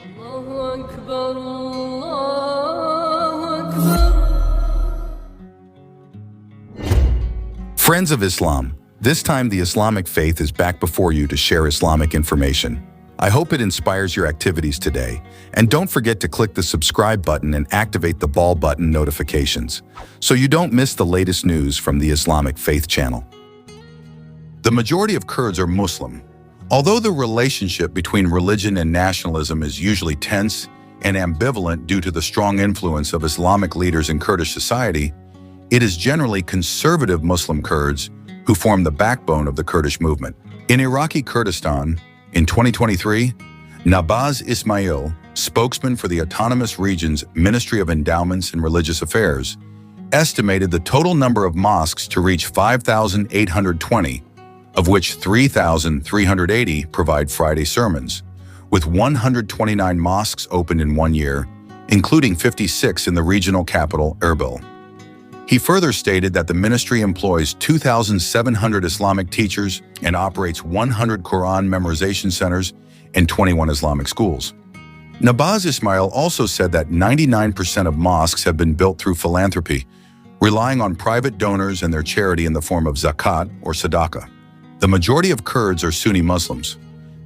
الله أكبر الله أكبر. Friends of Islam, this time the Islamic faith is back before you to share Islamic information. I hope it inspires your activities today, and don't forget to click the subscribe button and activate the bell button notifications so you don't miss the latest news from the Islamic Faith channel. The majority of Kurds are Muslim. Although the relationship between religion and nationalism is usually tense and ambivalent due to the strong influence of Islamic leaders in Kurdish society, it is generally conservative Muslim Kurds who form the backbone of the Kurdish movement. In Iraqi Kurdistan, in 2023, Nabaz Ismail, spokesman for the autonomous region's Ministry of Endowments and Religious Affairs, estimated the total number of mosques to reach 5,820, of which 3,380 provide Friday sermons, with 129 mosques opened in 1 year, including 56 in the regional capital, Erbil. He further stated that the ministry employs 2,700 Islamic teachers and operates 100 Quran memorization centers and 21 Islamic schools. Nabaz Ismail also said that 99% of mosques have been built through philanthropy, relying on private donors and their charity in the form of zakat or sadaqah. The majority of Kurds are Sunni Muslims.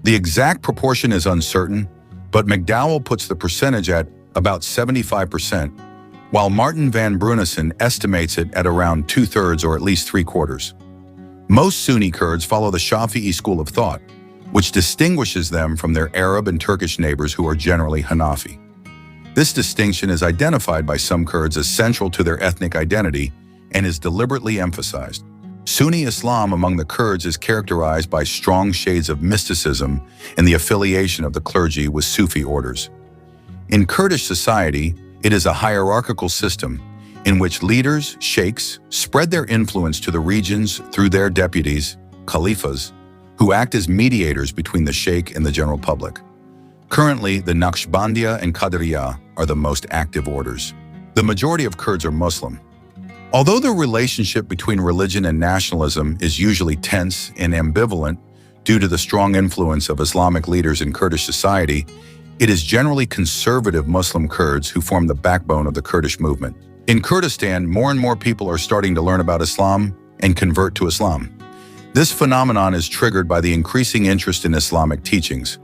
The exact proportion is uncertain, but McDowell puts the percentage at about 75%, while Martin van Brunissen estimates it at around 2/3 or at least 3/4. Most Sunni Kurds follow the Shafi'i school of thought, which distinguishes them from their Arab and Turkish neighbors who are generally Hanafi. This distinction is identified by some Kurds as central to their ethnic identity and is deliberately emphasized. Sunni Islam among the Kurds is characterized by strong shades of mysticism and the affiliation of the clergy with Sufi orders. In Kurdish society, it is a hierarchical system in which leaders, sheikhs, spread their influence to the regions through their deputies, khalifas, who act as mediators between the sheikh and the general public. Currently, the Naqshbandiya and Qadiriyah are the most active orders. The majority of Kurds are Muslim. Although the relationship between religion and nationalism is usually tense and ambivalent due to the strong influence of Islamic leaders in Kurdish society, it is generally conservative Muslim Kurds who form the backbone of the Kurdish movement. In Kurdistan, more and more people are starting to learn about Islam and convert to Islam. This phenomenon is triggered by the increasing interest in Islamic teachings.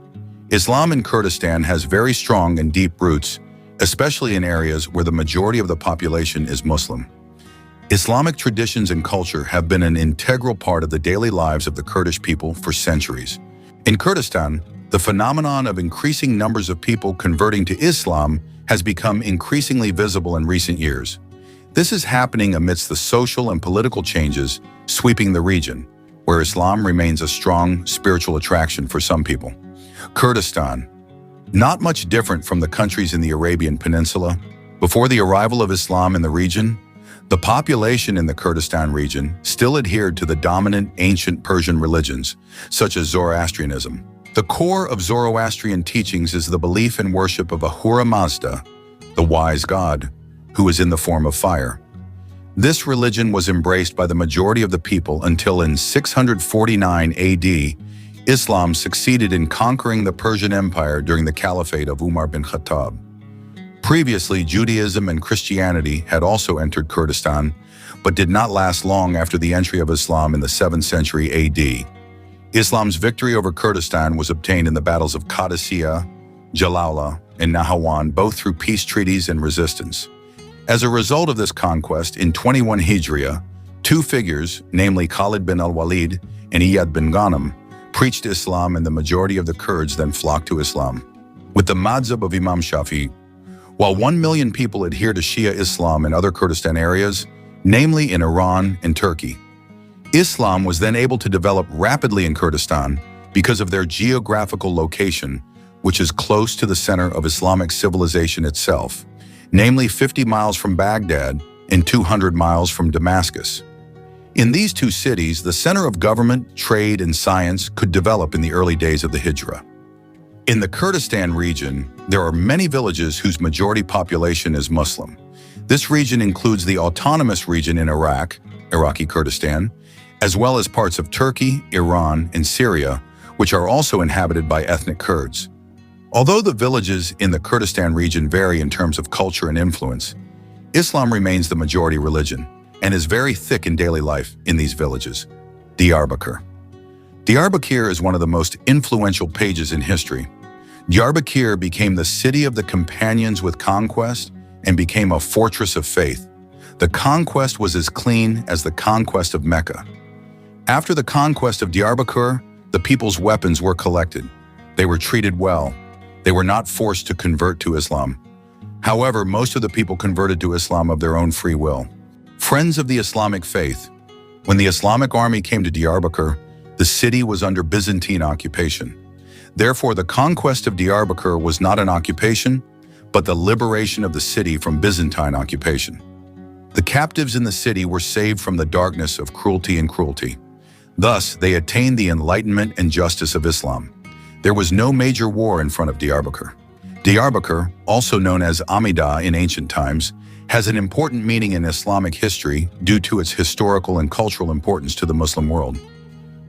Islam in Kurdistan has very strong and deep roots, especially in areas where the majority of the population is Muslim. Islamic traditions and culture have been an integral part of the daily lives of the Kurdish people for centuries. In Kurdistan, the phenomenon of increasing numbers of people converting to Islam has become increasingly visible in recent years. This is happening amidst the social and political changes sweeping the region, where Islam remains a strong spiritual attraction for some people. Kurdistan, not much different from the countries in the Arabian Peninsula. Before the arrival of Islam in the region, the population in the Kurdistan region still adhered to the dominant ancient Persian religions, such as Zoroastrianism. The core of Zoroastrian teachings is the belief and worship of Ahura Mazda, the wise god, who is in the form of fire. This religion was embraced by the majority of the people until in 649 AD, Islam succeeded in conquering the Persian Empire during the Caliphate of Umar bin Khattab. Previously, Judaism and Christianity had also entered Kurdistan, but did not last long after the entry of Islam in the 7th century AD. Islam's victory over Kurdistan was obtained in the battles of Qadisiyah, Jalala, and Nahawand, both through peace treaties and resistance. As a result of this conquest, in 21 Hijriah, two figures, namely Khalid bin al-Walid and Iyad bin Ghanem, preached Islam, and the majority of the Kurds then flocked to Islam. With the madhab of Imam Shafi'i, while 1 million people adhere to Shia Islam in other Kurdistan areas, namely in Iran and Turkey. Islam was then able to develop rapidly in Kurdistan because of their geographical location, which is close to the center of Islamic civilization itself, namely 50 miles from Baghdad and 200 miles from Damascus. In these two cities, the center of government, trade, and science could develop in the early days of the Hijra. In the Kurdistan region, there are many villages whose majority population is Muslim. This region includes the autonomous region in Iraq, Iraqi Kurdistan, as well as parts of Turkey, Iran, and Syria, which are also inhabited by ethnic Kurds. Although the villages in the Kurdistan region vary in terms of culture and influence, Islam remains the majority religion and is very thick in daily life in these villages. Diyarbakir. Diyarbakir is one of the most influential pages in history. Diyarbakir became the city of the companions with Conquest and became a fortress of faith. The Conquest was as clean as the conquest of Mecca. After the conquest of Diyarbakir, the people's weapons were collected. They were treated well. They were not forced to convert to Islam. However, most of the people converted to Islam of their own free will. Friends of the Islamic faith. When the Islamic army came to Diyarbakir, the city was under Byzantine occupation. Therefore, the conquest of Diyarbakir was not an occupation, but the liberation of the city from Byzantine occupation. The captives in the city were saved from the darkness of cruelty and cruelty. Thus, they attained the enlightenment and justice of Islam. There was no major war in front of Diyarbakir. Diyarbakir, also known as Amida in ancient times, has an important meaning in Islamic history due to its historical and cultural importance to the Muslim world.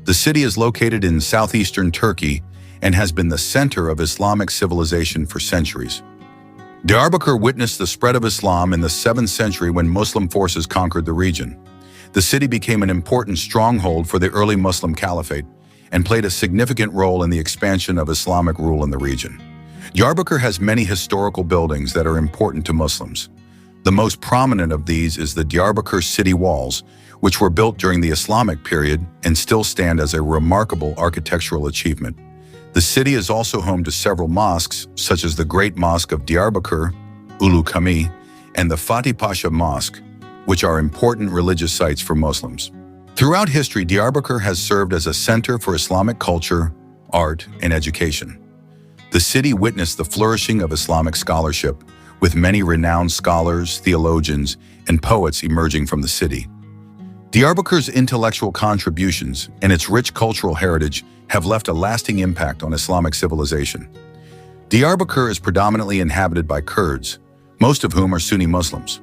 The city is located in southeastern Turkey and has been the center of Islamic civilization for centuries. Diyarbakir witnessed the spread of Islam in the 7th century when Muslim forces conquered the region. The city became an important stronghold for the early Muslim caliphate and played a significant role in the expansion of Islamic rule in the region. Diyarbakir has many historical buildings that are important to Muslims. The most prominent of these is the Diyarbakir city walls, which were built during the Islamic period and still stand as a remarkable architectural achievement. The city is also home to several mosques, such as the Great Mosque of Diyarbakir, Ulu Kami, and the Fatih Pasha Mosque, which are important religious sites for Muslims. Throughout history, Diyarbakir has served as a center for Islamic culture, art, and education. The city witnessed the flourishing of Islamic scholarship, with many renowned scholars, theologians, and poets emerging from the city. Diyarbakir's intellectual contributions and its rich cultural heritage have left a lasting impact on Islamic civilization. Diyarbakir is predominantly inhabited by Kurds, most of whom are Sunni Muslims.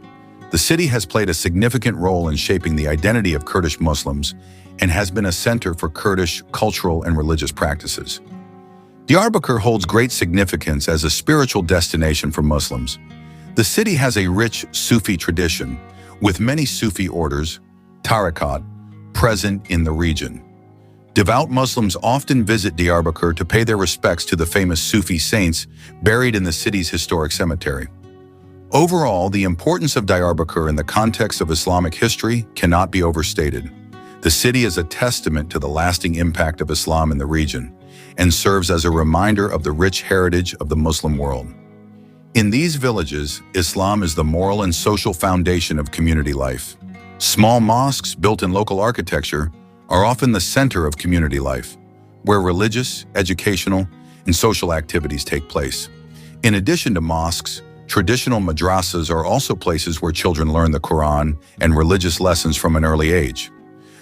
The city has played a significant role in shaping the identity of Kurdish Muslims and has been a center for Kurdish cultural and religious practices. Diyarbakir holds great significance as a spiritual destination for Muslims. The city has a rich Sufi tradition, with many Sufi orders, tariqat, present in the region. Devout Muslims often visit Diyarbakir to pay their respects to the famous Sufi saints buried in the city's historic cemetery. Overall, the importance of Diyarbakir in the context of Islamic history cannot be overstated. The city is a testament to the lasting impact of Islam in the region and serves as a reminder of the rich heritage of the Muslim world. In these villages, Islam is the moral and social foundation of community life. Small mosques built in local architecture are often the center of community life, where religious, educational, and social activities take place. In addition to mosques, traditional madrasas are also places where children learn the Quran and religious lessons from an early age.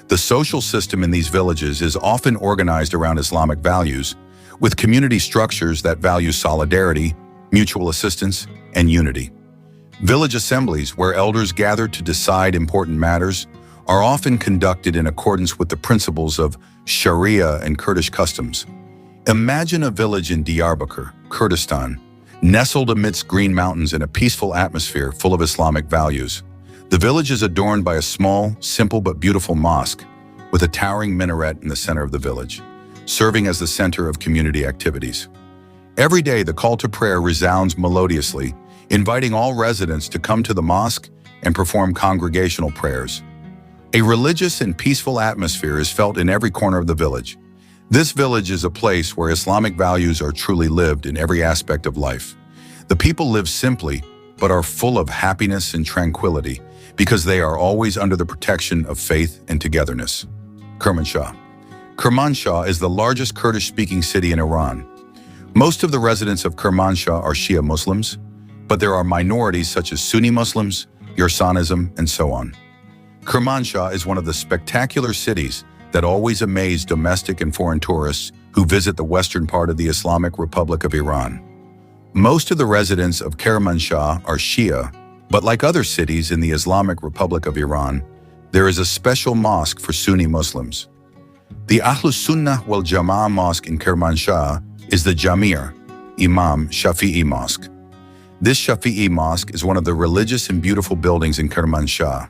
The social system in these villages is often organized around Islamic values, with community structures that value solidarity, mutual assistance, and unity. Village assemblies, where elders gather to decide important matters, are often conducted in accordance with the principles of Sharia and Kurdish customs. Imagine a village in Diyarbakir, Kurdistan, nestled amidst green mountains in a peaceful atmosphere full of Islamic values. The village is adorned by a small, simple but beautiful mosque with a towering minaret in the center of the village, serving as the center of community activities. Every day, the call to prayer resounds melodiously, inviting all residents to come to the mosque and perform congregational prayers. A religious and peaceful atmosphere is felt in every corner of the village. This village is a place where Islamic values are truly lived in every aspect of life. The people live simply, but are full of happiness and tranquility because they are always under the protection of faith and togetherness. Kermanshah. Kermanshah is the largest Kurdish-speaking city in Iran. Most of the residents of Kermanshah are Shia Muslims, but there are minorities such as Sunni Muslims, Yursanism, and so on. Kermanshah is one of the spectacular cities that always amaze domestic and foreign tourists who visit the western part of the Islamic Republic of Iran. Most of the residents of Kermanshah are Shia, but like other cities in the Islamic Republic of Iran, there is a special mosque for Sunni Muslims. The Ahlus Sunnah wal Jama'ah Mosque in Kermanshah is the Jamir, Imam Shafi'i Mosque. This Shafi'i Mosque is one of the religious and beautiful buildings in Kermanshah.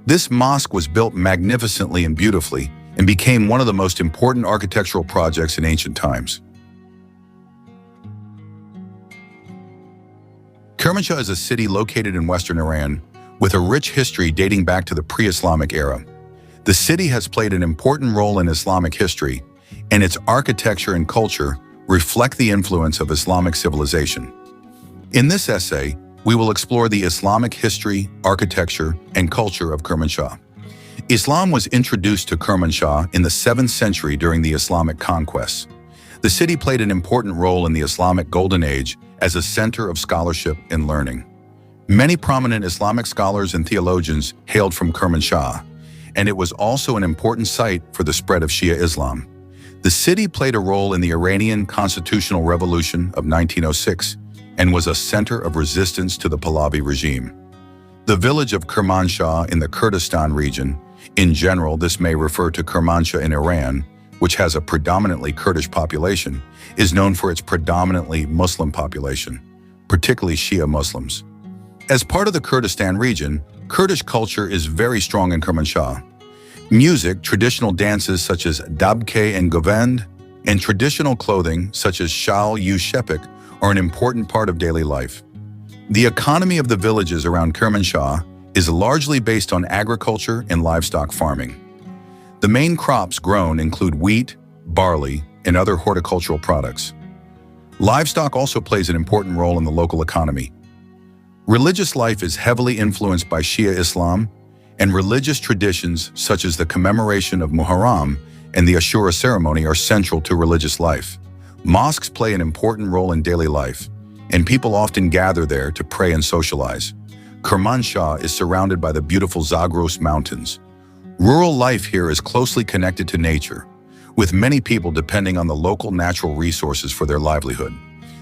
This mosque was built magnificently and beautifully and became one of the most important architectural projects in ancient times. Kermanshah is a city located in western Iran with a rich history dating back to the pre-Islamic era. The city has played an important role in Islamic history, and its architecture and culture reflect the influence of Islamic civilization. In this essay, we will explore the Islamic history, architecture, and culture of Kermanshah. Islam was introduced to Kermanshah in the 7th century during the Islamic conquest. The city played an important role in the Islamic Golden Age as a center of scholarship and learning. Many prominent Islamic scholars and theologians hailed from Kermanshah, and it was also an important site for the spread of Shia Islam. The city played a role in the Iranian constitutional revolution of 1906 and was a center of resistance to the Pahlavi regime. The village of Kermanshah in the Kurdistan region, in general this may refer to Kermanshah in Iran, which has a predominantly Kurdish population, is known for its predominantly Muslim population, particularly Shia Muslims. As part of the Kurdistan region, Kurdish culture is very strong in Kermanshah. Music, traditional dances such as dabke and govend, and traditional clothing such as shal-u shepik are an important part of daily life. The economy of the villages around Kermanshah is largely based on agriculture and livestock farming. The main crops grown include wheat, barley, and other horticultural products. Livestock also plays an important role in the local economy. Religious life is heavily influenced by Shia Islam, and religious traditions such as the commemoration of Muharram and the Ashura ceremony are central to religious life. Mosques play an important role in daily life, and people often gather there to pray and socialize. Kermanshah is surrounded by the beautiful Zagros Mountains. Rural life here is closely connected to nature, with many people depending on the local natural resources for their livelihood.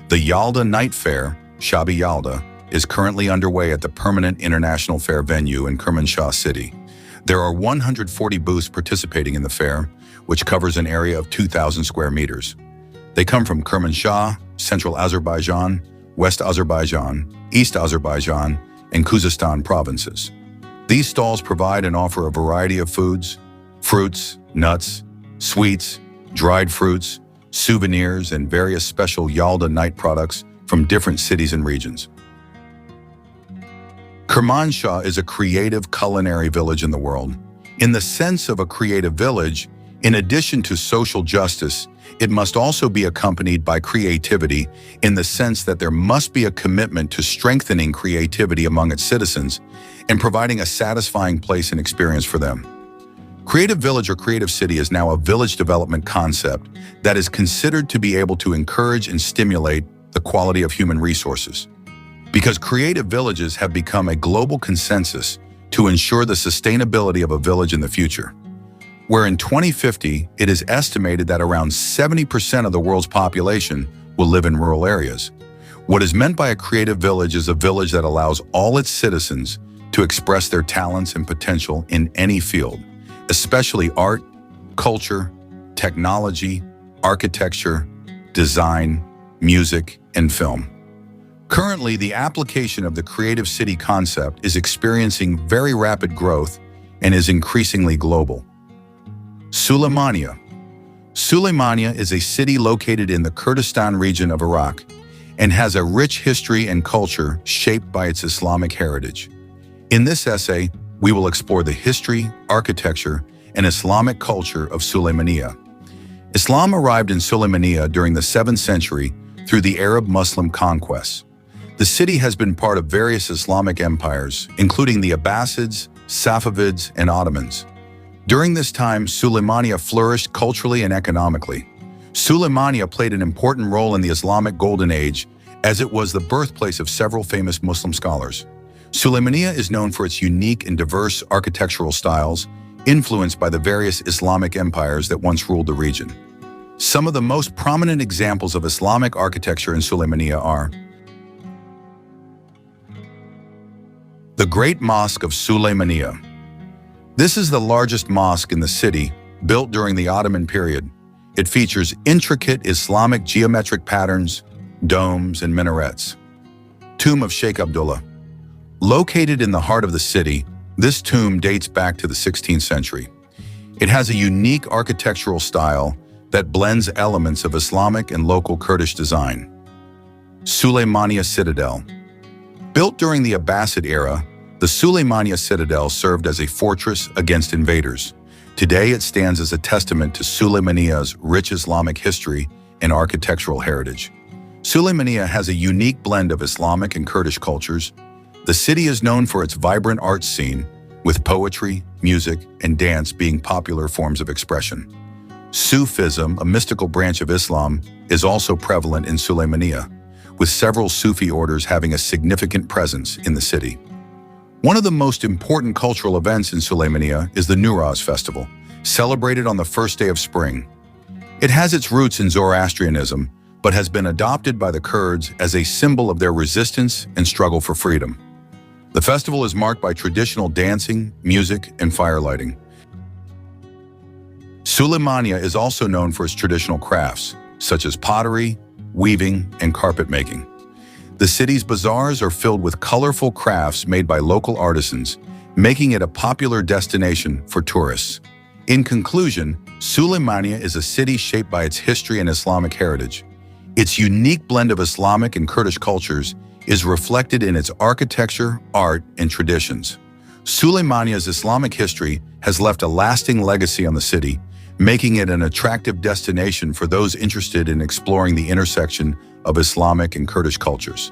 The Yalda Night Fair, Shabi Yalda, is currently underway at the permanent international fair venue in Kermanshah city. There are 140 booths participating in the fair, which covers an area of 2,000 square meters. They come from Kermanshah, Central Azerbaijan, West Azerbaijan, East Azerbaijan, and Khuzestan provinces. These stalls provide and offer a variety of foods, fruits, nuts, sweets, dried fruits, souvenirs, and various special Yalda night products from different cities and regions. Kermanshah is a creative culinary village in the world. In the sense of a creative village, in addition to social justice, it must also be accompanied by creativity in the sense that there must be a commitment to strengthening creativity among its citizens and providing a satisfying place and experience for them. Creative village or creative city is now a village development concept that is considered to be able to encourage and stimulate the quality of human resources. Because creative villages have become a global consensus to ensure the sustainability of a village in the future, where in 2050, it is estimated that around 70% of the world's population will live in rural areas. What is meant by a creative village is a village that allows all its citizens to express their talents and potential in any field, especially art, culture, technology, architecture, design, music, and film. Currently, the application of the creative city concept is experiencing very rapid growth and is increasingly global. Sulaymaniyah. Suleymania is a city located in the Kurdistan region of Iraq and has a rich history and culture shaped by its Islamic heritage. In this essay, we will explore the history, architecture, and Islamic culture of Sulaymaniyah. Islam arrived in Sulaymaniyah during the 7th century through the Arab-Muslim conquest. The city has been part of various Islamic empires, including the Abbasids, Safavids, and Ottomans. During this time, Sulaymaniyah flourished culturally and economically. Sulaymaniyah played an important role in the Islamic Golden Age as it was the birthplace of several famous Muslim scholars. Sulaymaniyah is known for its unique and diverse architectural styles, influenced by the various Islamic empires that once ruled the region. Some of the most prominent examples of Islamic architecture in Sulaymaniyah are the Great Mosque of Sulaymaniyah. This is the largest mosque in the city, built during the Ottoman period. It features intricate Islamic geometric patterns, domes, and minarets. Tomb of Sheikh Abdullah. Located in the heart of the city, this tomb dates back to the 16th century. It has a unique architectural style that blends elements of Islamic and local Kurdish design. Sulaymaniyah Citadel. Built during the Abbasid era, the Sulaymaniyah citadel served as a fortress against invaders. Today it stands as a testament to Sulaymaniyah's rich Islamic history and architectural heritage. Sulaymaniyah has a unique blend of Islamic and Kurdish cultures. The city is known for its vibrant art scene, with poetry, music, and dance being popular forms of expression. Sufism, a mystical branch of Islam, is also prevalent in Sulaymaniyah, with several Sufi orders having a significant presence in the city. One of the most important cultural events in Sulaymaniyah is the Newroz festival, celebrated on the first day of spring. It has its roots in Zoroastrianism, but has been adopted by the Kurds as a symbol of their resistance and struggle for freedom. The festival is marked by traditional dancing, music, and firelighting. Suleymania is also known for its traditional crafts, such as pottery, weaving, and carpet making. The city's bazaars are filled with colorful crafts made by local artisans, making it a popular destination for tourists. In conclusion, Suleymania is a city shaped by its history and Islamic heritage. Its unique blend of Islamic and Kurdish cultures is reflected in its architecture, art, and traditions. Suleymania's Islamic history has left a lasting legacy on the city, making it an attractive destination for those interested in exploring the intersection of Islamic and Kurdish cultures.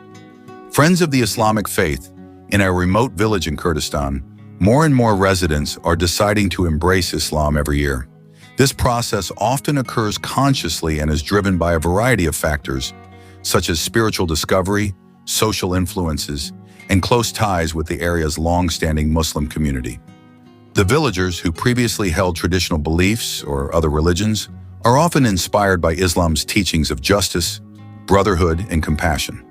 Friends of the Islamic faith, in a remote village in Kurdistan, more and more residents are deciding to embrace Islam every year. This process often occurs consciously and is driven by a variety of factors, such as spiritual discovery, social influences, and close ties with the area's long-standing Muslim community. The villagers who previously held traditional beliefs or other religions are often inspired by Islam's teachings of justice, brotherhood, and compassion.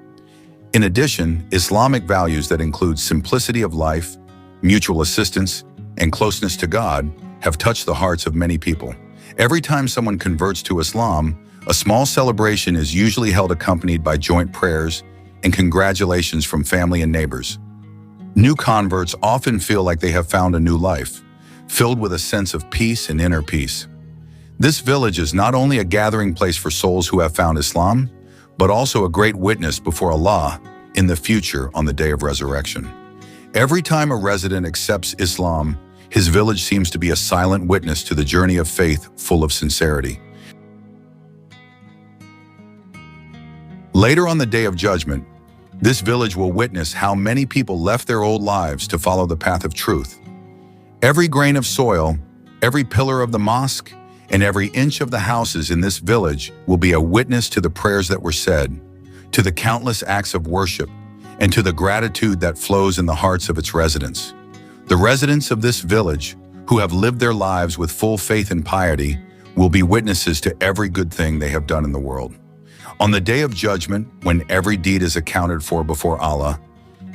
In addition, Islamic values that include simplicity of life, mutual assistance, and closeness to God have touched the hearts of many people. Every time someone converts to Islam, a small celebration is usually held accompanied by joint prayers and congratulations from family and neighbors. New converts often feel like they have found a new life, filled with a sense of peace and inner peace. This village is not only a gathering place for souls who have found Islam, but also a great witness before Allah in the future on the day of resurrection. Every time a resident accepts Islam, his village seems to be a silent witness to the journey of faith full of sincerity. Later on the Day of Judgment, this village will witness how many people left their old lives to follow the path of truth. Every grain of soil, every pillar of the mosque, and every inch of the houses in this village will be a witness to the prayers that were said, to the countless acts of worship, and to the gratitude that flows in the hearts of its residents. The residents of this village, who have lived their lives with full faith and piety, will be witnesses to every good thing they have done in the world. On the Day of Judgment, when every deed is accounted for before Allah,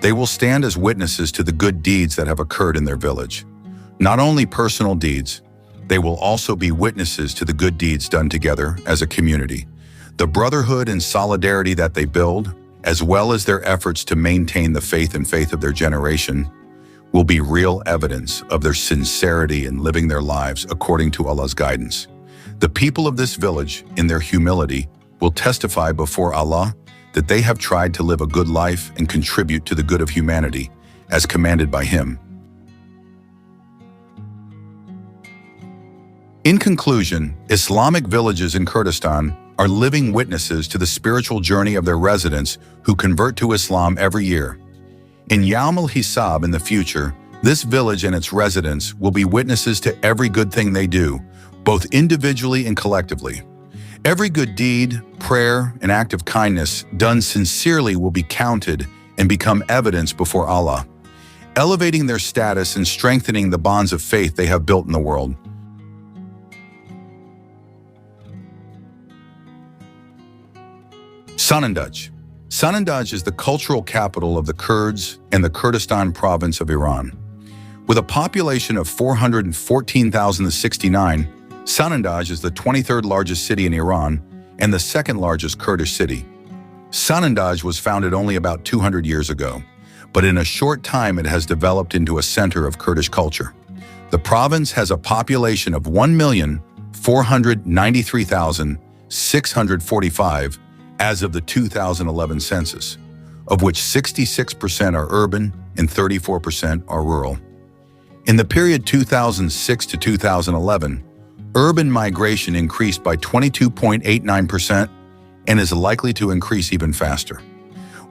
they will stand as witnesses to the good deeds that have occurred in their village. Not only personal deeds, they will also be witnesses to the good deeds done together as a community. The brotherhood and solidarity that they build, as well as their efforts to maintain the faith of their generation, will be real evidence of their sincerity in living their lives according to Allah's guidance. The people of this village, in their humility, will testify before Allah that they have tried to live a good life and contribute to the good of humanity, as commanded by Him. In conclusion, Islamic villages in Kurdistan are living witnesses to the spiritual journey of their residents who convert to Islam every year. In Yawm al-Hisab in the future, this village and its residents will be witnesses to every good thing they do, both individually and collectively. Every good deed, prayer, and act of kindness done sincerely will be counted and become evidence before Allah, elevating their status and strengthening the bonds of faith they have built in the world. Sanandaj. Sanandaj is the cultural capital of the Kurds and the Kurdistan province of Iran. With a population of 414,069, Sanandaj is the 23rd largest city in Iran and the second largest Kurdish city. Sanandaj was founded only about 200 years ago, but in a short time it has developed into a center of Kurdish culture. The province has a population of 1,493,645 as of the 2011 census, of which 66% are urban and 34% are rural. In the period 2006 to 2011, urban migration increased by 22.89% and is likely to increase even faster.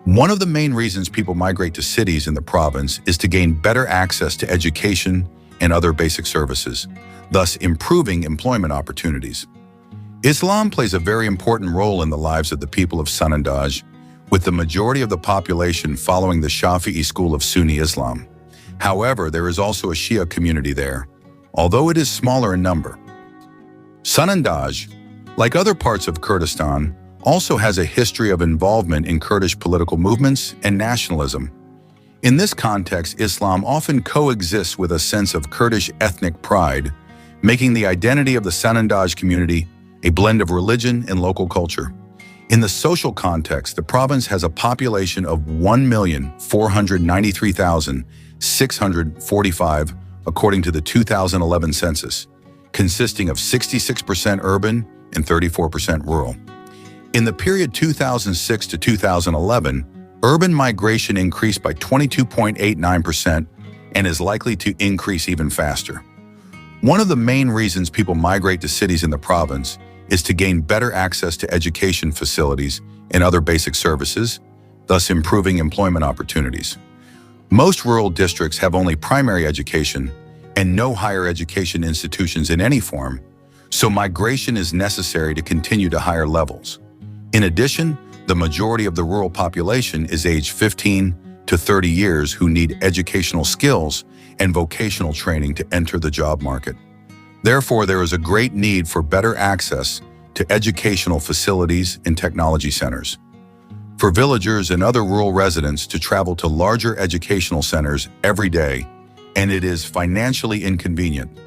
One of the main reasons people migrate to cities in the province is to gain better access to education and other basic services, thus improving employment opportunities. Islam plays a very important role in the lives of the people of Sanandaj, with the majority of the population following the Shafi'i school of Sunni Islam. However, there is also a Shia community there, although it is smaller in number. Sanandaj, like other parts of Kurdistan, also has a history of involvement in Kurdish political movements and nationalism. In this context, Islam often coexists with a sense of Kurdish ethnic pride, making the identity of the Sanandaj community a blend of religion and local culture. In the social context, the province has a population of 1,493,645 according to the 2011 census, consisting of 66% urban and 34% rural. In the period 2006 to 2011, urban migration increased by 22.89% and is likely to increase even faster. One of the main reasons people migrate to cities in the province is to gain better access to education facilities and other basic services, thus improving employment opportunities. Most rural districts have only primary education and no higher education institutions in any form, so migration is necessary to continue to higher levels. In addition, the majority of the rural population is aged 15 to 30 years who need educational skills and vocational training to enter the job market. Therefore, there is a great need for better access to educational facilities and technology centers. For villagers and other rural residents to travel to larger educational centers every day, and it is financially inconvenient.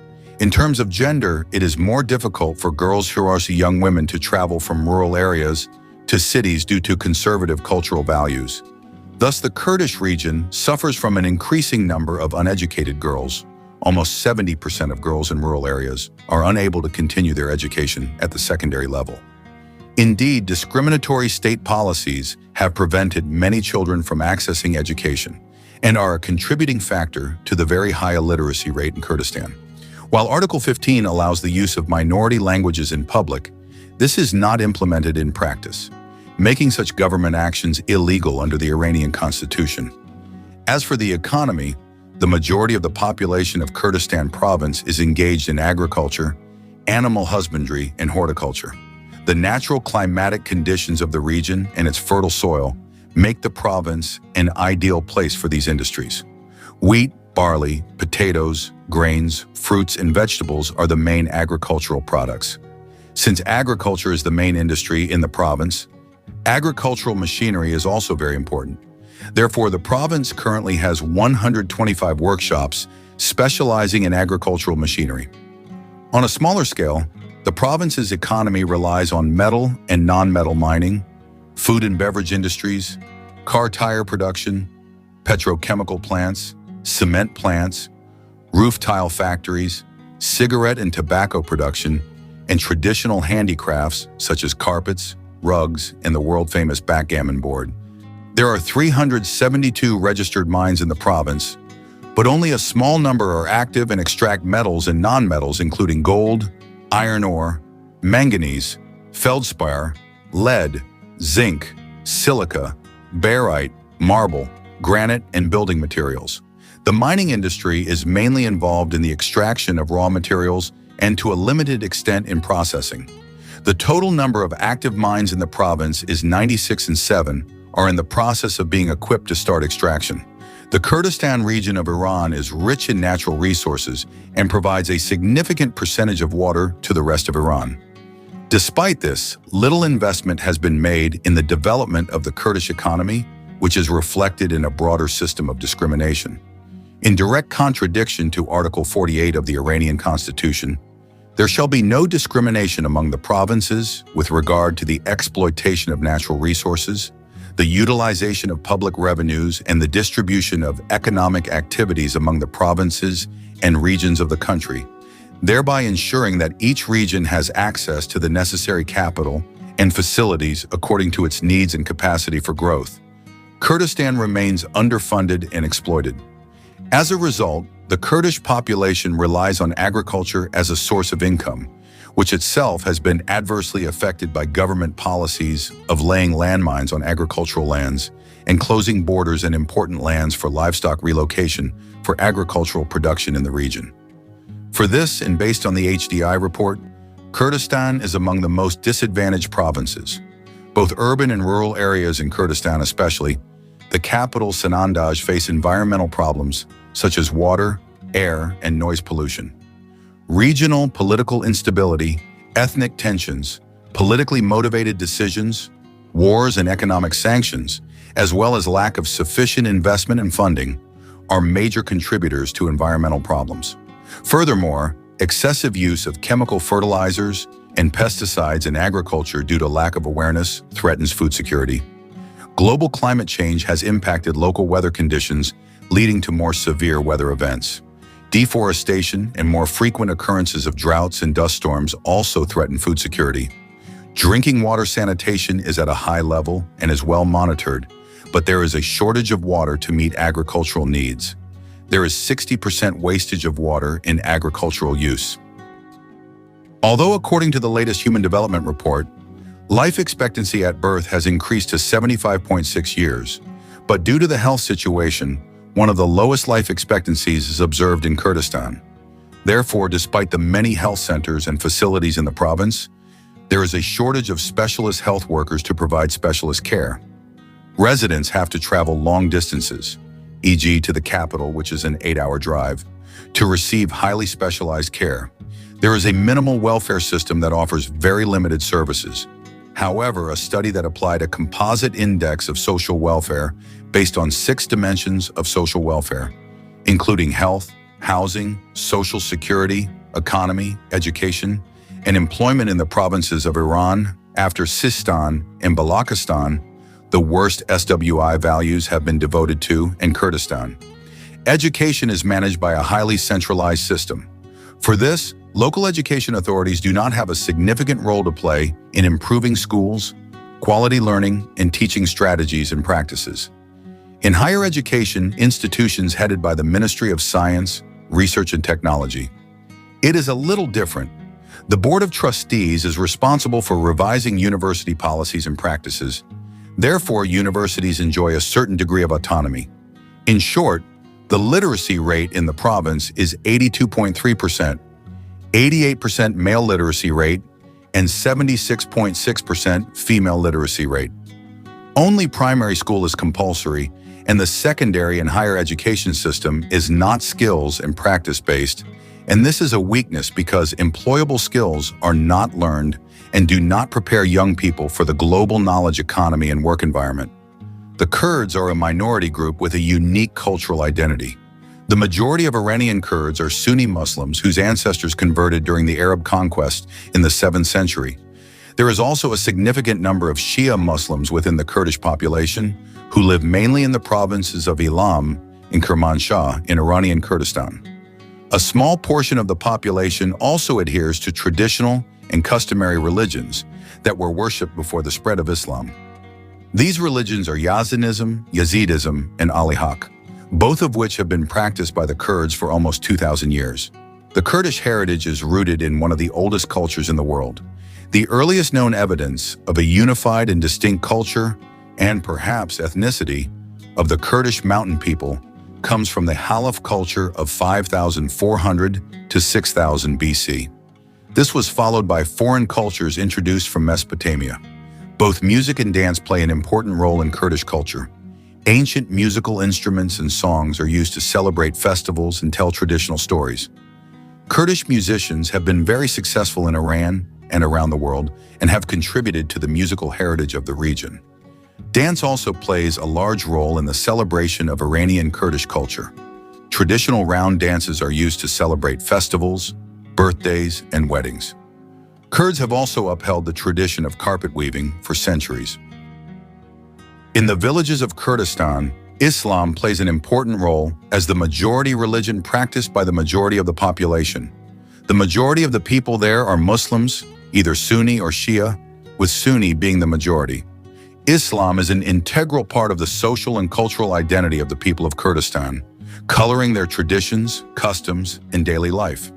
In terms of gender, it is more difficult for girls who are young women to travel from rural areas to cities due to conservative cultural values. Thus, the Kurdish region suffers from an increasing number of uneducated girls. Almost 70% of girls in rural areas are unable to continue their education at the secondary level. Indeed, discriminatory state policies have prevented many children from accessing education and are a contributing factor to the very high illiteracy rate in Kurdistan. While Article 15 allows the use of minority languages in public, this is not implemented in practice, making such government actions illegal under the Iranian constitution. As for the economy, the majority of the population of Kurdistan province is engaged in agriculture, animal husbandry, and horticulture. The natural climatic conditions of the region and its fertile soil make the province an ideal place for these industries. Wheat, barley, potatoes, grains, fruits, and vegetables are the main agricultural products. Since agriculture is the main industry in the province, agricultural machinery is also very important. Therefore, the province currently has 125 workshops specializing in agricultural machinery. On a smaller scale, the province's economy relies on metal and non-metal mining, food and beverage industries, car tire production, petrochemical plants, cement plants, roof tile factories, cigarette and tobacco production, and traditional handicrafts such as carpets, rugs, and the world-famous backgammon board. There are 372 registered mines in the province, but only a small number are active and extract metals and non-metals including gold, iron ore, manganese, feldspar, lead, zinc, silica, barite, marble, granite, and building materials. The mining industry is mainly involved in the extraction of raw materials and to a limited extent in processing. The total number of active mines in the province is 96 and 7 are in the process of being equipped to start extraction. The Kurdistan region of Iran is rich in natural resources and provides a significant percentage of water to the rest of Iran. Despite this, little investment has been made in the development of the Kurdish economy, which is reflected in a broader system of discrimination. In direct contradiction to Article 48 of the Iranian Constitution, there shall be no discrimination among the provinces with regard to the exploitation of natural resources, the utilization of public revenues, and the distribution of economic activities among the provinces and regions of the country, thereby ensuring that each region has access to the necessary capital and facilities according to its needs and capacity for growth. Kurdistan remains underfunded and exploited. As a result, the Kurdish population relies on agriculture as a source of income, which itself has been adversely affected by government policies of laying landmines on agricultural lands and closing borders and important lands for livestock relocation for agricultural production in the region. For this, and based on the HDI report, Kurdistan is among the most disadvantaged provinces. Both urban and rural areas in Kurdistan especially, the capital Sanandaj, face environmental problems such as water, air, and noise pollution. Regional political instability, ethnic tensions, politically motivated decisions, wars and economic sanctions, as well as lack of sufficient investment and funding, are major contributors to environmental problems. Furthermore, excessive use of chemical fertilizers and pesticides in agriculture due to lack of awareness threatens food security. Global climate change has impacted local weather conditions, leading to more severe weather events. Deforestation and more frequent occurrences of droughts and dust storms also threaten food security. Drinking water sanitation is at a high level and is well monitored, but there is a shortage of water to meet agricultural needs. There is 60% wastage of water in agricultural use. Although according to the latest Human Development Report, life expectancy at birth has increased to 75.6 years, but due to the health situation, one of the lowest life expectancies is observed in Kurdistan. Therefore, despite the many health centers and facilities in the province, there is a shortage of specialist health workers to provide specialist care. Residents have to travel long distances, e.g. to the capital, which is an 8-hour drive, to receive highly specialized care. There is a minimal welfare system that offers very limited services. However, a study that applied a composite index of social welfare based on 6 dimensions of social welfare, including health, housing, social security, economy, education, and employment in the provinces of Iran, after Sistan and Balochistan, the worst SWI values have been devoted to, and Kurdistan. Education is managed by a highly centralized system. For this, local education authorities do not have a significant role to play in improving schools, quality learning, and teaching strategies and practices. In higher education, institutions headed by the Ministry of Science, Research and Technology, it is a little different. The Board of Trustees is responsible for revising university policies and practices. Therefore, universities enjoy a certain degree of autonomy. In short, the literacy rate in the province is 82.3%, 88% male literacy rate, and 76.6% female literacy rate. Only primary school is compulsory, and the secondary and higher education system is not skills and practice-based, and this is a weakness because employable skills are not learned and do not prepare young people for the global knowledge economy and work environment. The Kurds are a minority group with a unique cultural identity. The majority of Iranian Kurds are Sunni Muslims whose ancestors converted during the Arab conquest in the 7th century. There is also a significant number of Shia Muslims within the Kurdish population who live mainly in the provinces of Ilam and Kermanshah in Iranian Kurdistan. A small portion of the population also adheres to traditional and customary religions that were worshipped before the spread of Islam. These religions are Yazidism, and Ali Haq, both of which have been practiced by the Kurds for almost 2,000 years. The Kurdish heritage is rooted in one of the oldest cultures in the world. The earliest known evidence of a unified and distinct culture, and perhaps ethnicity, of the Kurdish mountain people comes from the Halaf culture of 5,400 to 6,000 BC. This was followed by foreign cultures introduced from Mesopotamia. Both music and dance play an important role in Kurdish culture. Ancient musical instruments and songs are used to celebrate festivals and tell traditional stories. Kurdish musicians have been very successful in Iran and around the world and have contributed to the musical heritage of the region. Dance also plays a large role in the celebration of Iranian Kurdish culture. Traditional round dances are used to celebrate festivals, birthdays, and weddings. Kurds have also upheld the tradition of carpet weaving for centuries. In the villages of Kurdistan, Islam plays an important role as the majority religion practiced by the majority of the population. The majority of the people there are Muslims, either Sunni or Shia, with Sunni being the majority. Islam is an integral part of the social and cultural identity of the people of Kurdistan, coloring their traditions, customs, and daily life.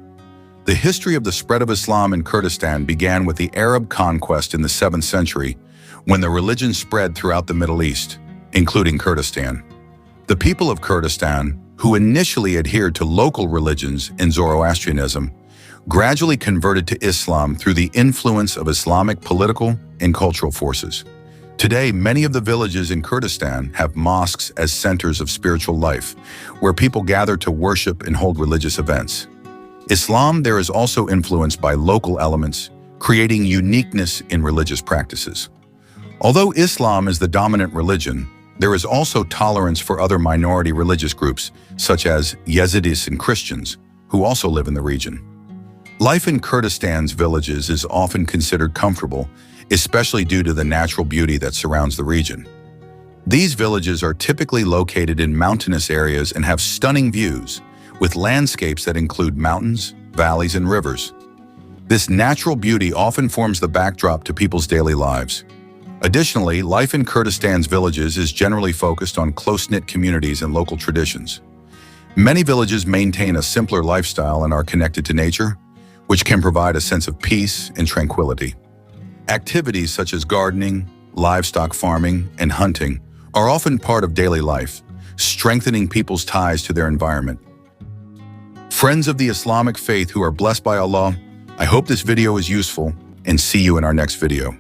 The history of the spread of Islam in Kurdistan began with the Arab conquest in the 7th century, when the religion spread throughout the Middle East, including Kurdistan. The people of Kurdistan, who initially adhered to local religions in Zoroastrianism, gradually converted to Islam through the influence of Islamic political and cultural forces. Today, many of the villages in Kurdistan have mosques as centers of spiritual life, where people gather to worship and hold religious events. Islam there is also influenced by local elements, creating uniqueness in religious practices. Although Islam is the dominant religion, there is also tolerance for other minority religious groups, such as Yazidis and Christians, who also live in the region. Life in Kurdistan's villages is often considered comfortable, especially due to the natural beauty that surrounds the region. These villages are typically located in mountainous areas and have stunning views, with landscapes that include mountains, valleys, and rivers. This natural beauty often forms the backdrop to people's daily lives. Additionally, life in Kurdistan's villages is generally focused on close-knit communities and local traditions. Many villages maintain a simpler lifestyle and are connected to nature, which can provide a sense of peace and tranquility. Activities such as gardening, livestock farming, and hunting are often part of daily life, strengthening people's ties to their environment. Friends of the Islamic faith who are blessed by Allah, I hope this video is useful and see you in our next video.